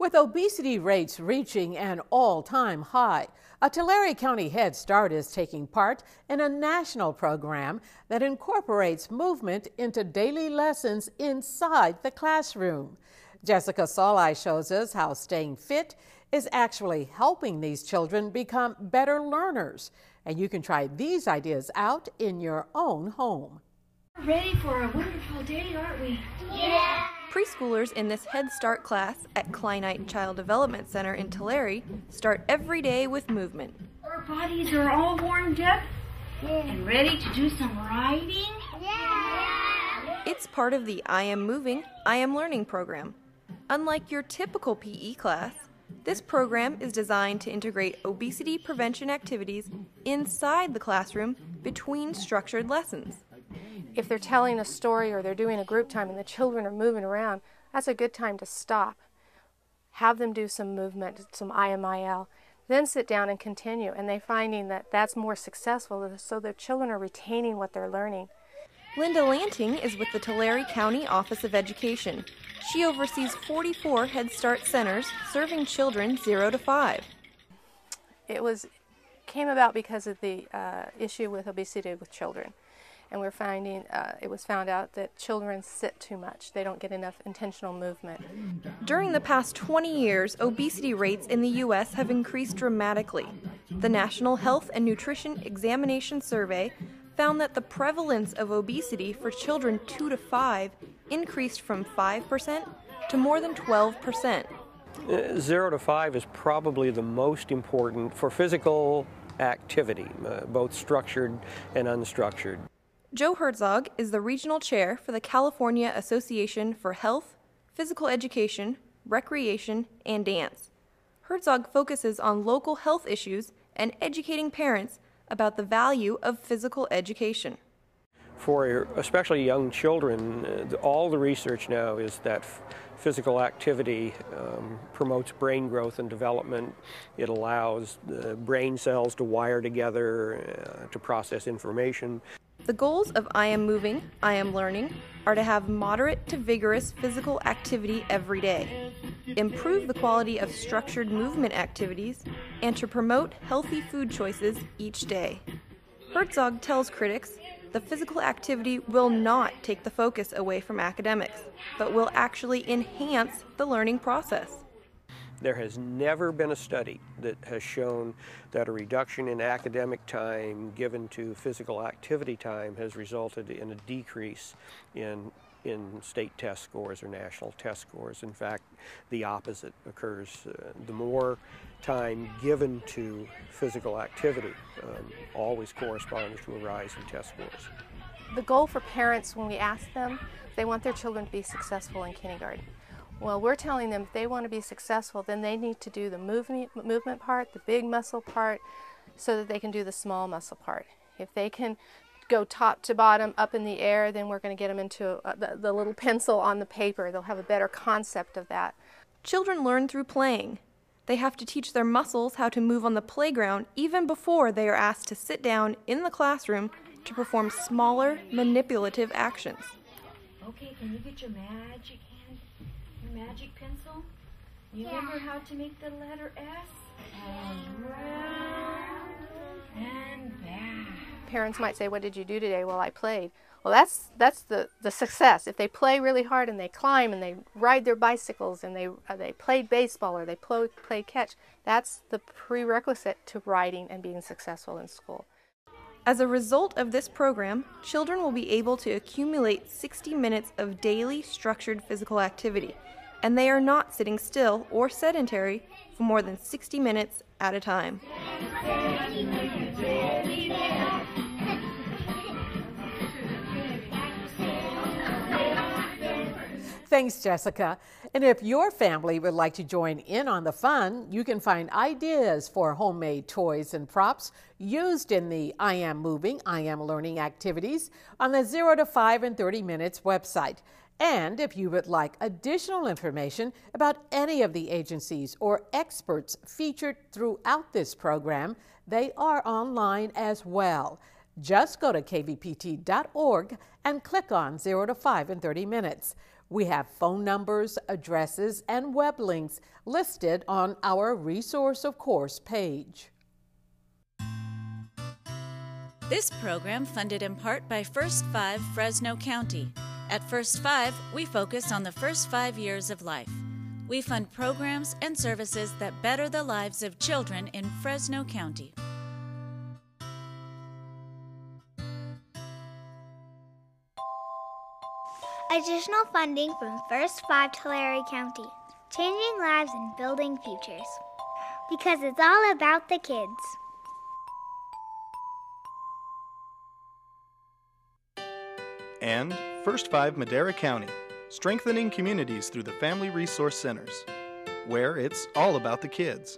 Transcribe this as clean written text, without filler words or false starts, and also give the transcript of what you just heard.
With obesity rates reaching an all-time high, a Tulare County Head Start is taking part in a national program that incorporates movement into daily lessons inside the classroom. Jessica Solai shows us how staying fit is actually helping these children become better learners. And you can try these ideas out in your own home. We're ready for a wonderful day, aren't we? Yeah! Preschoolers in this Head Start class at Kleinite Child Development Center in Tulare start every day with movement. Our bodies are all warmed up and ready to do some riding. Yeah! It's part of the I Am Moving, I Am Learning program. Unlike your typical PE class, this program is designed to integrate obesity prevention activities inside the classroom between structured lessons. If they're telling a story or they're doing a group time and the children are moving around, that's a good time to stop. Have them do some movement, some IMIL, then sit down and continue. And they're finding that that's more successful, so their children are retaining what they're learning. Linda Lanting is with the Tulare County Office of Education. She oversees 44 Head Start centers serving children 0 to 5. It came about because of the issue with obesity with children. And we're finding, it was found out that children sit too much. They don't get enough intentional movement. During the past 20 years, obesity rates in the U.S. have increased dramatically. The National Health and Nutrition Examination Survey found that the prevalence of obesity for children 2 to 5 increased from 5% to more than 12%. 0 to 5 is probably the most important for physical activity, both structured and unstructured. Joe Herzog is the regional chair for the California Association for Health, Physical Education, Recreation, and Dance. Herzog focuses on local health issues and educating parents about the value of physical education. For especially young children, all the research now is that physical activity promotes brain growth and development. It allows the brain cells to wire together to process information. The goals of I Am Moving, I Am Learning are to have moderate to vigorous physical activity every day, improve the quality of structured movement activities, and to promote healthy food choices each day. Herzog tells critics the physical activity will not take the focus away from academics, but will actually enhance the learning process. There has never been a study that has shown that a reduction in academic time given to physical activity time has resulted in a decrease in state test scores or national test scores. In fact, the opposite occurs. The more time given to physical activity always corresponds to a rise in test scores. The goal for parents, when we ask them, they want their children to be successful in kindergarten. Well, we're telling them if they want to be successful, then they need to do the movement part, the big muscle part, so that they can do the small muscle part. If they can go top to bottom up in the air, then we're going to get them into the little pencil on the paper. They'll have a better concept of that. Children learn through playing. They have to teach their muscles how to move on the playground even before they are asked to sit down in the classroom to perform smaller, manipulative actions. Okay, can you get your magic hand, your magic pencil? You remember how to make the letter S? And round and back. Parents might say, what did you do today? Well, I played. Well, that's the success. If they play really hard and they climb and they ride their bicycles and they played baseball or they played catch, that's the prerequisite to riding and being successful in school. As a result of this program, children will be able to accumulate 60 minutes of daily structured physical activity, and they are not sitting still or sedentary for more than 60 minutes at a time. Thanks, Jessica. And if your family would like to join in on the fun, you can find ideas for homemade toys and props used in the I Am Moving, I Am Learning activities on the 0 to 5 and 30 Minutes website. And if you would like additional information about any of the agencies or experts featured throughout this program, they are online as well. Just go to kvpt.org and click on 0 to 5 in 30 minutes. We have phone numbers, addresses, and web links listed on our Resource of Course page. This program funded in part by First 5 Fresno County. At First 5, we focus on the first 5 years of life. We fund programs and services that better the lives of children in Fresno County. Additional funding from First 5 Tulare County, changing lives and building futures. Because it's all about the kids. And First 5 Madera County, strengthening communities through the Family Resource Centers, where it's all about the kids.